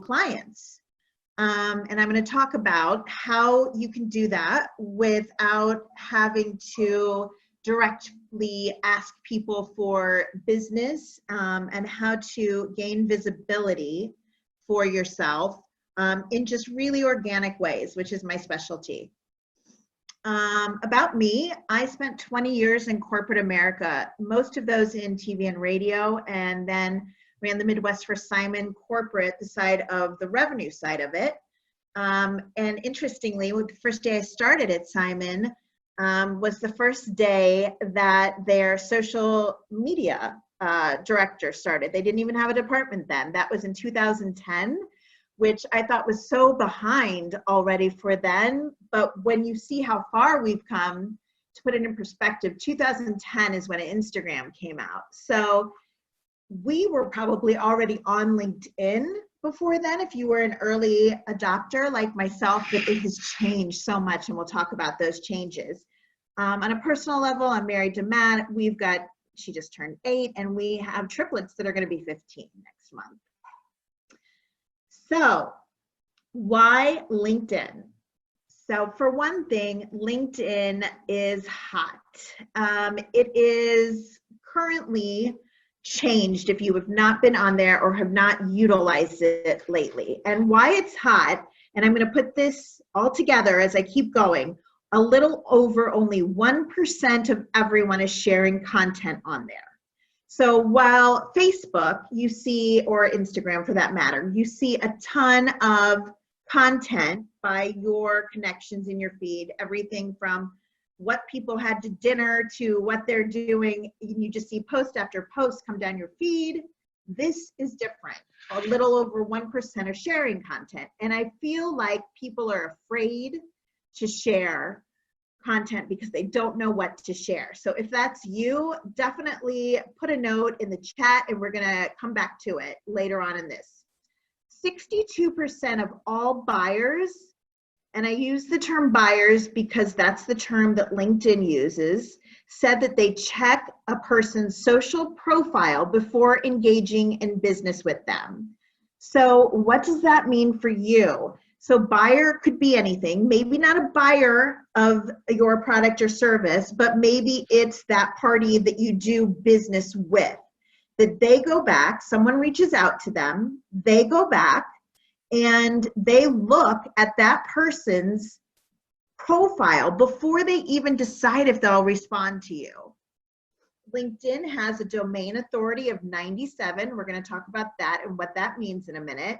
clients. And I'm going to talk about how you can do that without having to directly ask people for business, and how to gain visibility for yourself in just really organic ways, which is my specialty. About me, I spent 20 years in corporate America, most of those in TV and radio, and then ran the Midwest for Simon corporate, the side of the revenue side of it. And interestingly, the first day I started at Simon was the first day that their social media director started. They didn't even have a department then. That was in 2010, which I thought was so behind already for then. But when you see how far we've come, to put it in perspective, 2010 is when Instagram came out. So we were probably already on LinkedIn before then, if you were an early adopter like myself, but it has changed so much, and we'll talk about those changes. On a personal level, I'm married to Matt. We've got, she just turned 8, and we have triplets that are going to be 15 next month. So why LinkedIn? So for one thing, LinkedIn is hot. It is currently changed if you have not been on there or have not utilized it lately. And why it's hot, and I'm going to put this all together as I keep going, a little over only 1% of everyone is sharing content on there. So while Facebook, you see, or Instagram for that matter, you see a ton of content by your connections in your feed, everything from what people had to dinner to what they're doing. You just see post after post come down your feed. This is different. A little over 1% are sharing content. And I feel like people are afraid to share content because they don't know what to share. So if that's you, definitely put a note in the chat, and we're gonna come back to it later on in this. 62% of all buyers, and I use the term buyers because that's the term that LinkedIn uses, said that they check a person's social profile before engaging in business with them. So what does that mean for you? So buyer could be anything, maybe not a buyer of your product or service, but maybe it's that party that you do business with, that they go back, someone reaches out to them, they go back, and they look at that person's profile before they even decide if they'll respond to you. LinkedIn has a domain authority of 97. We're going to talk about that and what that means in a minute.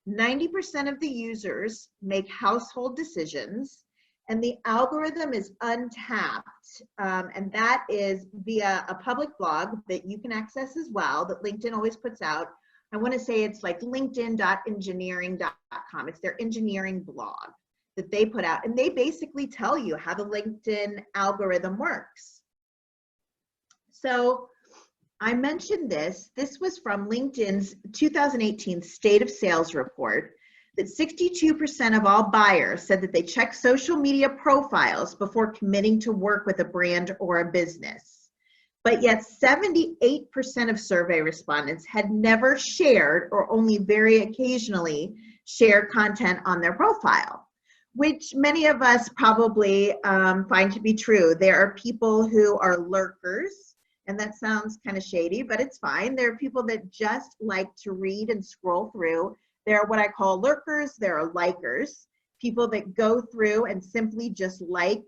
90% of the users make household decisions, and the algorithm is untapped, and that is via a public blog that you can access as well, that LinkedIn always puts out. I want to say it's like linkedin.engineering.com. It's their engineering blog that they put out, and they basically tell you how the LinkedIn algorithm works. So I mentioned this was from LinkedIn's 2018 State of Sales report, that 62% of all buyers said that they check social media profiles before committing to work with a brand or a business. But yet 78% of survey respondents had never shared or only very occasionally shared content on their profile, which many of us probably find to be true. There are people who are lurkers, and that sounds kind of shady, but it's fine. There are people that just like to read and scroll through. There are what I call lurkers. There are likers, people that go through and simply just like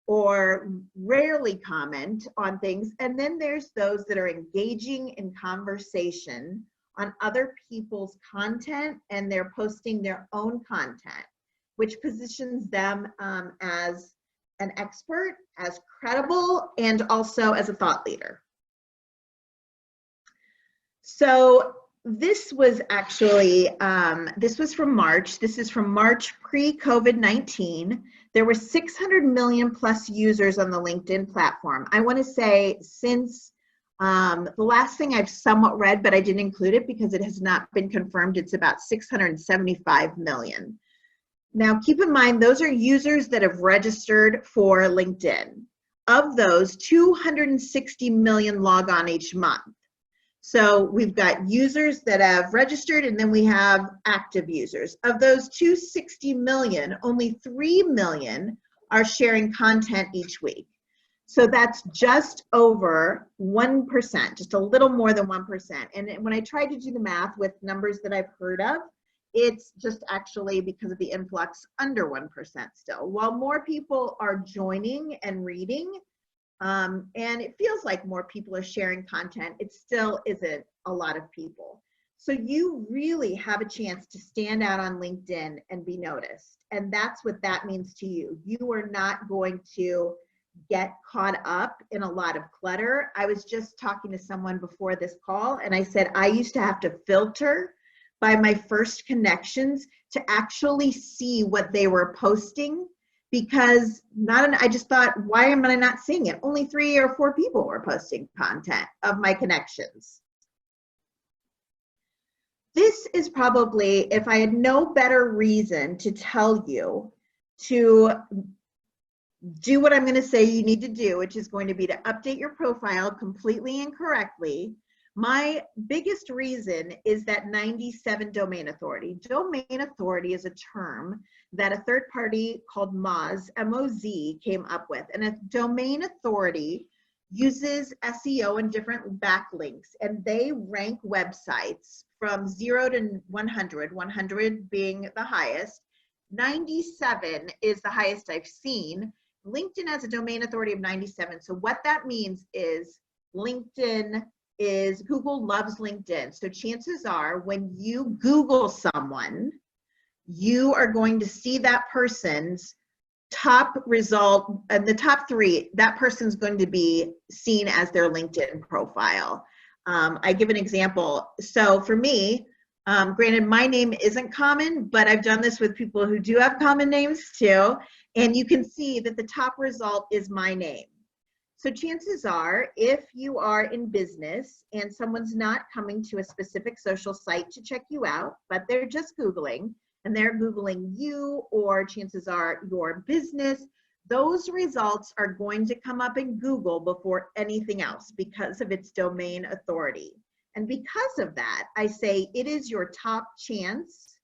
or rarely comment on things. And then there's those that are engaging in conversation on other people's content, and they're posting their own content, which positions them as an expert, as credible, and also as a thought leader. So this was actually, this was from March. This is from March pre-COVID-19. There were 600 million plus users on the LinkedIn platform. I want to say since the last thing I've somewhat read, but I didn't include it because it has not been confirmed, it's about 675 million. Now keep in mind, those are users that have registered for LinkedIn. Of those, 260 million log on each month. So we've got users that have registered, and then we have active users. Of those 260 million, only 3 million are sharing content each week. So that's just over 1%, just a little more than 1%. And when I tried to do the math with numbers that I've heard of, it's just actually, because of the influx, under 1% still. While more people are joining and reading, and it feels like more people are sharing content, it still isn't a lot of people. So you really have a chance to stand out on LinkedIn and be noticed. And that's what that means to you. You are not going to get caught up in a lot of clutter. I was just talking to someone before this call, and I said I used to have to filter by my first connections to actually see what they were posting, because I just thought, why am I not seeing it? Only 3 or 4 people were posting content of my connections. This is probably, if I had no better reason to tell you to do what I'm going to say you need to do, which is going to be to update your profile completely incorrectly. My biggest reason is that 97 domain authority. Domain authority is a term that a third party called Moz, M-O-Z, came up with. And a domain authority uses SEO and different backlinks, and they rank websites from 0 to 100, 100 being the highest. 97 is the highest I've seen. LinkedIn has a domain authority of 97. So what that means is Google loves LinkedIn. So chances are when you Google someone, you are going to see that person's top result, and the top 3, that person's going to be seen as their LinkedIn profile. I give an example. So for me, granted, my name isn't common, but I've done this with people who do have common names too. And you can see that the top result is my name. So chances are, if you are in business and someone's not coming to a specific social site to check you out, but they're just Googling, and they're Googling you, or chances are your business, those results are going to come up in Google before anything else because of its domain authority. And because of that, I say it is your top chance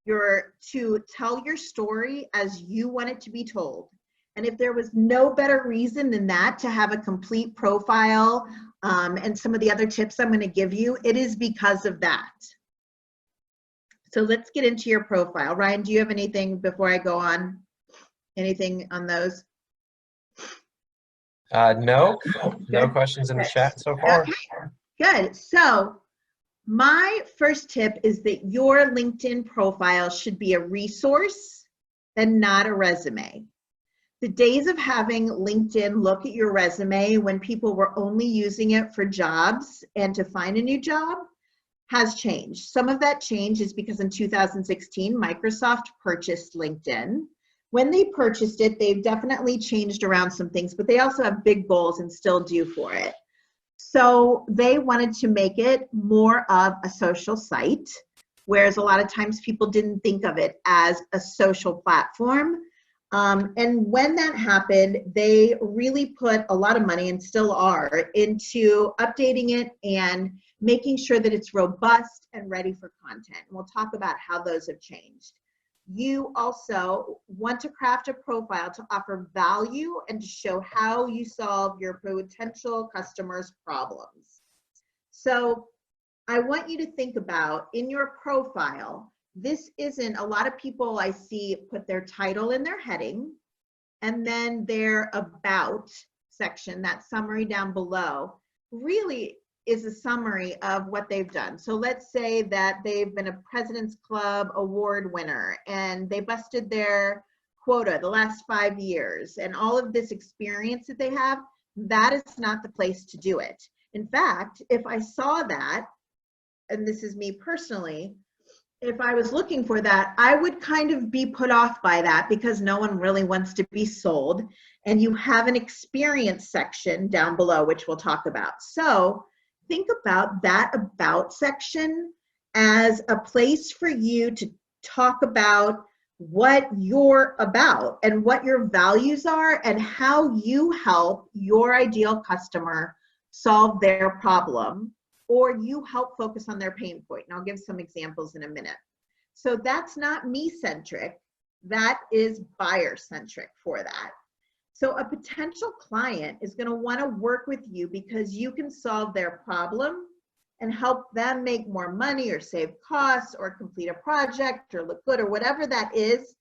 to tell your story as you want it to be told. And if there was no better reason than that to have a complete profile and some of the other tips I'm going to give you, it is because of that. So let's get into your profile. Ryan, do you have anything before I go on? Anything on those? No questions in the chat so far. Okay, good. So my first tip is that your LinkedIn profile should be a resource and not a resume. The days of having LinkedIn look at your resume when people were only using it for jobs and to find a new job has changed. Some of that change is because in 2016, Microsoft purchased LinkedIn. When they purchased it, they've definitely changed around some things, but they also have big goals and still do for it. So they wanted to make it more of a social site, whereas a lot of times people didn't think of it as a social platform. And when that happened, they really put a lot of money, and still are, into updating it and making sure that it's robust and ready for content. And we'll talk about how those have changed. You also want to craft a profile to offer value and to show how you solve your potential customers' problems. So I want you to think about, in your profile, this isn't, a lot of people I see put their title in their heading, and then their about section, that summary down below, really is a summary of what they've done. So let's say that they've been a President's Club award winner and they busted their quota the last 5 years, and all of this experience that they have, that is not the place to do it. In fact, if I saw that, and this is me personally, if I was looking for that, I would kind of be put off by that because no one really wants to be sold. And you have an experience section down below, which we'll talk about. So think about that about section as a place for you to talk about what you're about and what your values are and how you help your ideal customer solve their problem or you help focus on their pain point. And I'll give some examples in a minute. So that's not me-centric, that is buyer-centric for that. So a potential client is going to want to work with you because you can solve their problem and help them make more money or save costs or complete a project or look good or whatever that is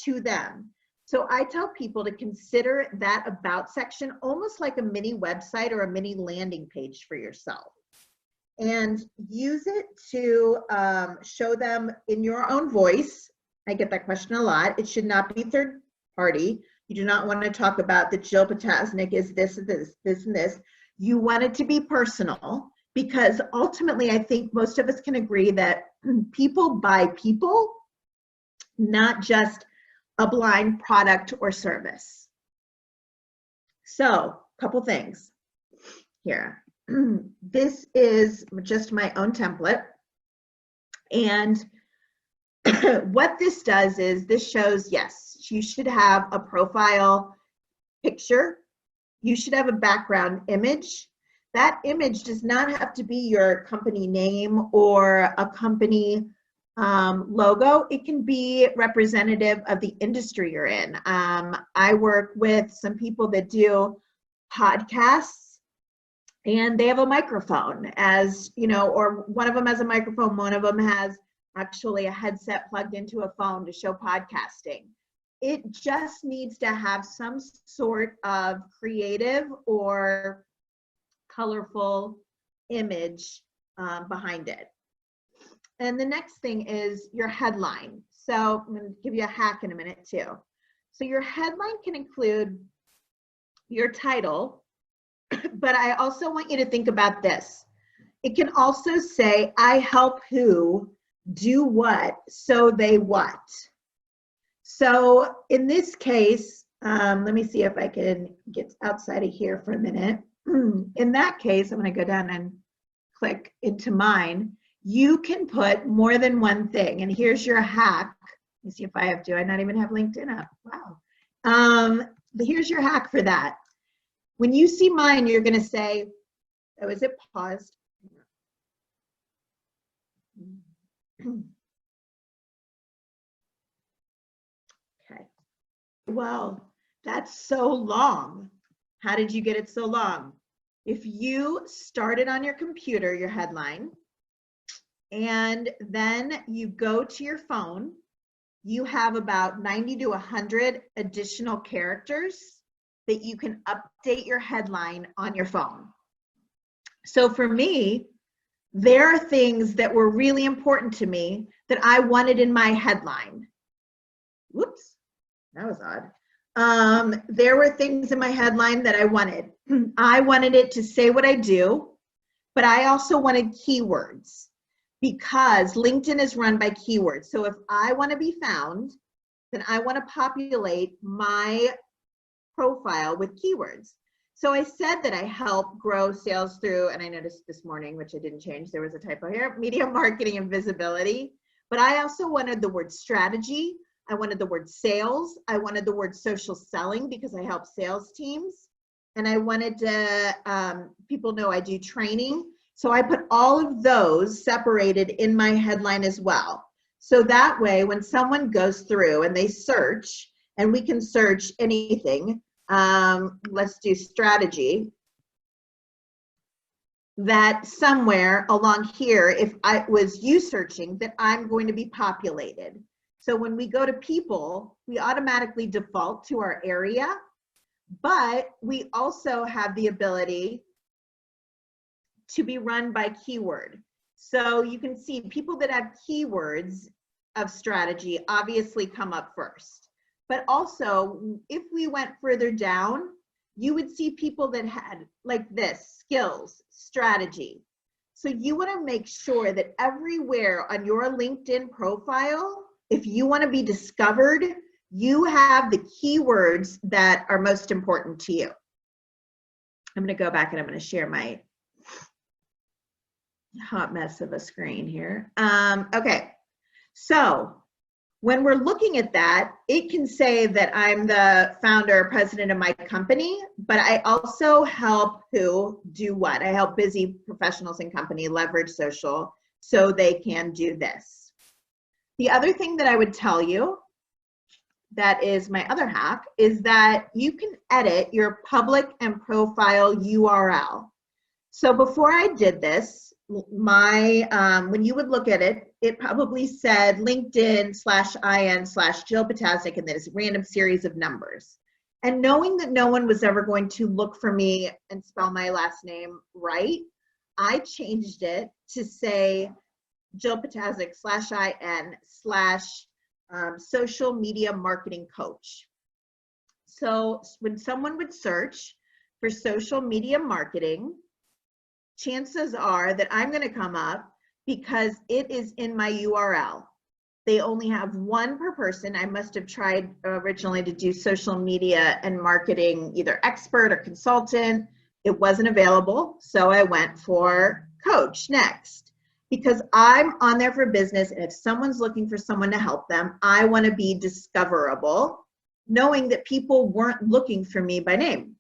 to them. So I tell people to consider that about section almost like a mini website or a mini landing page for yourself, and use it to show them in your own voice. I get that question a lot. It should not be third party. You do not want to talk about that Jill Potasnik is this, this, and this. You want it to be personal, because ultimately I think most of us can agree that people buy people, not just a blind product or service. So a couple things here. This is just my own template. And what this does is this shows, yes, you should have a profile picture. You should have a background image. That image does not have to be your company name or a company logo. It can be representative of the industry you're in. I work with some people that do podcasts, and they have a microphone, as you know, or one of them has a microphone, one of them has actually a headset plugged into a phone to show podcasting. It just needs to have some sort of creative or colorful image behind it. And the next thing is your headline. So I'm going to give you a hack in a minute too. So your headline can include your title, but I also want you to think about this. It can also say, I help who do what, so they what. So in this case, let me see if I can get outside of here for a minute. In that case, I'm going to go down and click into mine. You can put more than one thing. And here's your hack. Let me see if I have, do I not even have LinkedIn up? Wow. But here's your hack for that. When you see mine, you're going to say, oh, is it paused? Okay. Well, that's so long. How did you get it so long? If you started on your computer, your headline, and then you go to your phone, you have about 90 to 100 additional characters that you can update your headline on your phone. So for me, there are things that were really important to me that I wanted in my headline. Whoops, that was odd. There were things in my headline that I wanted. I wanted it to say what I do, but I also wanted keywords, because LinkedIn is run by keywords. So if I want to be found, then I want to populate my profile with keywords. So I said that I help grow sales through, and I noticed this morning, which I didn't change, there was a typo here, media marketing and visibility. But I also wanted the word strategy. I wanted the word sales. I wanted the word social selling, because I help sales teams. And I wanted to, people know I do training. So I put all of those separated in my headline as well. So that way, when someone goes through and they search, and we can search anything, let's do strategy, that somewhere along here, if I was you searching, that I'm going to be populated. So when we go to people, we automatically default to our area, but we also have the ability to be run by keyword. So you can see people that have keywords of strategy obviously come up first. But also, if we went further down, you would see people that had like this, skills, strategy. So you want to make sure that everywhere on your LinkedIn profile, if you want to be discovered, you have the keywords that are most important to you. I'm going to go back and I'm going to share my hot mess of a screen here. Okay, so When we're looking at that, it can say that I'm the founder or president of my company, but I also help who do what? I help busy professionals and company leverage social so they can do this. The other thing that I would tell you, that is my other hack, is that you can edit your public and profile URL. So before I did this, when you would look at it, it probably said LinkedIn/IN/Jill Potasnik and this random series of numbers. And knowing that no one was ever going to look for me and spell my last name right, I changed it to say Jill Potasnik/IN/social media marketing coach. So when someone would search for social media marketing, chances are that I'm going to come up because it is in my URL. They only have one per person. I must have tried originally to do social media and marketing, either expert or consultant. It wasn't available, so I went for coach next. Because I'm on there for business, and if someone's looking for someone to help them, I want to be discoverable, knowing that people weren't looking for me by name.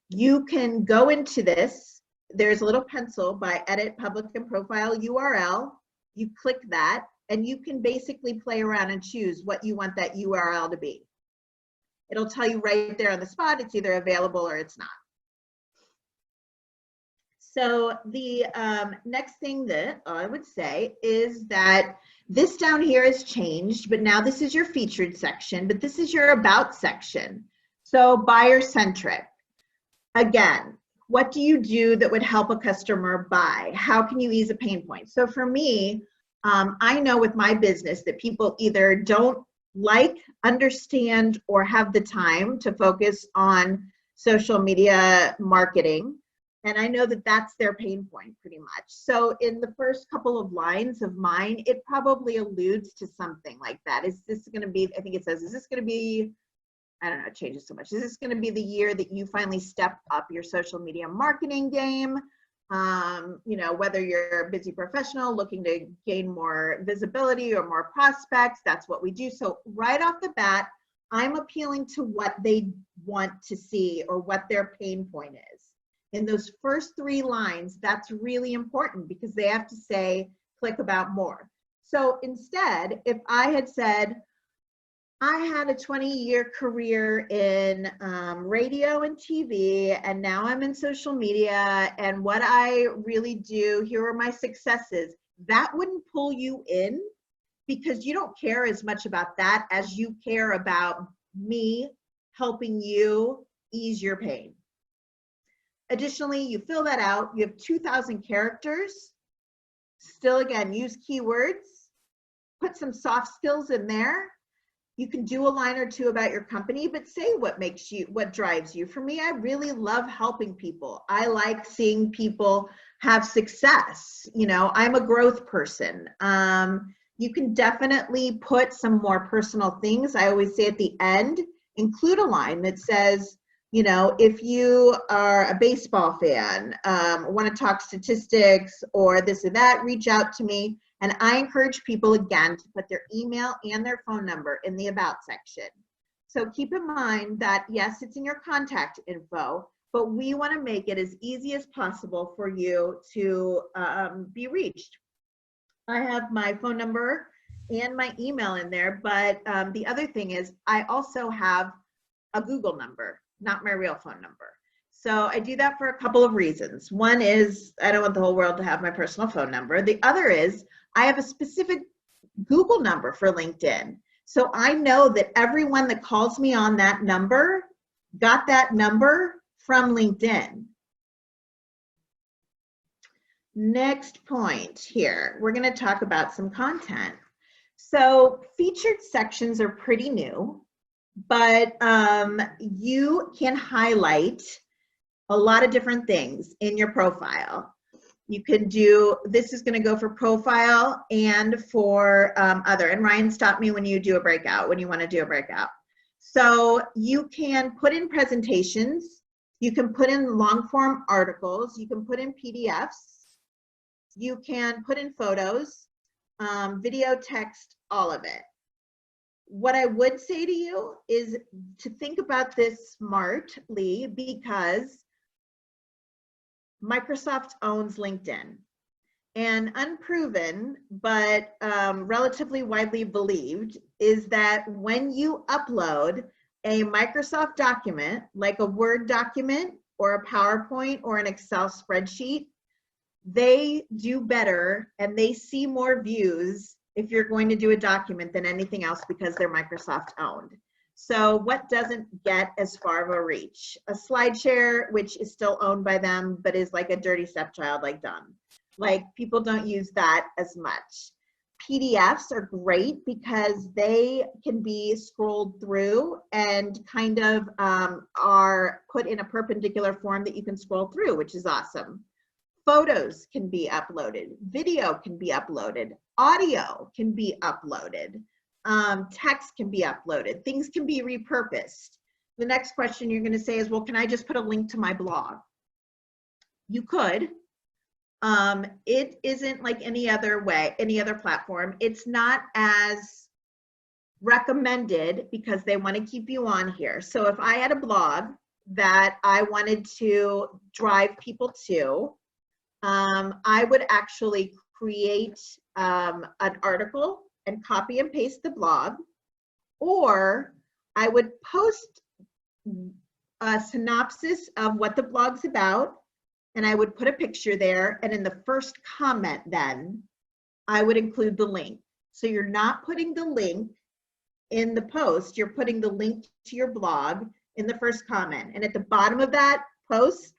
You can go into this. There's a little pencil by edit public and profile URL. You click that, and you can basically play around and choose what you want that URL to be. It'll tell you right there on the spot, it's either available or it's not. So the next thing that I would say is that this down here has changed, but now this is your featured section, but this is your about section. So buyer centric. Again, what do you do that would help a customer buy? How can you ease a pain point? So for me, I know with my business that people either don't like, understand, or have the time to focus on social media marketing. And I know that that's their pain point pretty much. So in the first couple of lines of mine, it probably alludes to something like that. Is this going to be, I think it says, is this going to be, I don't know, it changes so much. Is this going to be the year that you finally step up your social media marketing game? You know, whether you're a busy professional looking to gain more visibility or more prospects, that's what we do. So right off the bat, I'm appealing to what they want to see or what their pain point is. In those first 3 lines, that's really important because they have to say, click about more. So instead, if I had said, I had a 20-year career in radio and TV, and now I'm in social media, and what I really do, here are my successes, that wouldn't pull you in because you don't care as much about that as you care about me helping you ease your pain. Additionally, you fill that out, you have 2,000 characters. Still, again, use keywords, put some soft skills in there. You can do a line or 2 about your company, but say what makes you, what drives you. For me, I really love helping people. I like seeing people have success. You know, I'm a growth person. You can definitely put some more personal things. I always say at the end, include a line that says, you know, if you are a baseball fan, want to talk statistics or this or that, reach out to me. And I encourage people, again, to put their email and their phone number in the about section. So keep in mind that, yes, it's in your contact info, but we want to make it as easy as possible for you to be reached. I have my phone number and my email in there, but the other thing is I also have a Google number, not my real phone number. So I do that for a couple of reasons. One is I don't want the whole world to have my personal phone number. The other is I have a specific Google number for LinkedIn. So I know that everyone that calls me on that number got that number from LinkedIn. Next point here, we're going to talk about some content. So featured sections are pretty new, but you can highlight a lot of different things in your profile. You can do, this is going to go for profile and for other. And Ryan, stop me when you do a breakout, when you want to do a breakout. So you can put in presentations, you can put in long form articles, you can put in PDFs, you can put in photos. video, text, all of it. What I would say to you is to think about this smartly, because Microsoft owns LinkedIn. And unproven, but relatively widely believed, is that when you upload a Microsoft document, like a Word document or a PowerPoint or an Excel spreadsheet, they do better and they see more views if you're going to do a document than anything else, because they're Microsoft owned. So what doesn't get as far of a reach? A SlideShare, which is still owned by them, but is like a dirty stepchild like done. Like, people don't use that as much. PDFs are great because they can be scrolled through and kind of are put in a perpendicular form that you can scroll through, which is awesome. Photos can be uploaded, video can be uploaded, audio can be uploaded, text can be uploaded, things can be repurposed. The next question you're going to say is, well, can I just put a link to my blog? You could. It isn't like any other way, any other platform. It's not as recommended because they want to keep you on here. So if I had a blog that I wanted to drive people to, I would actually create an article and copy and paste the blog, or I would post a synopsis of what the blog's about, and I would put a picture there, and in the first comment then, I would include the link. So you're not putting the link in the post, you're putting the link to your blog in the first comment. And at the bottom of that post,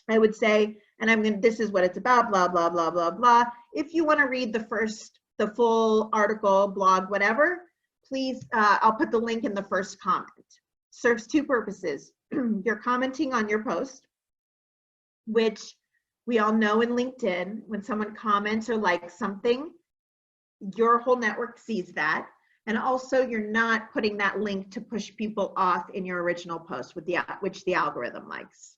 I would say, and this is what it's about, blah, blah, blah, blah, blah. If you want to read the full article, blog, whatever, please, I'll put the link in the first comment. Serves two purposes. You're commenting on your post, which we all know in LinkedIn, when someone comments or likes something, your whole network sees that. And also, you're not putting that link to push people off in your original post, which the algorithm likes.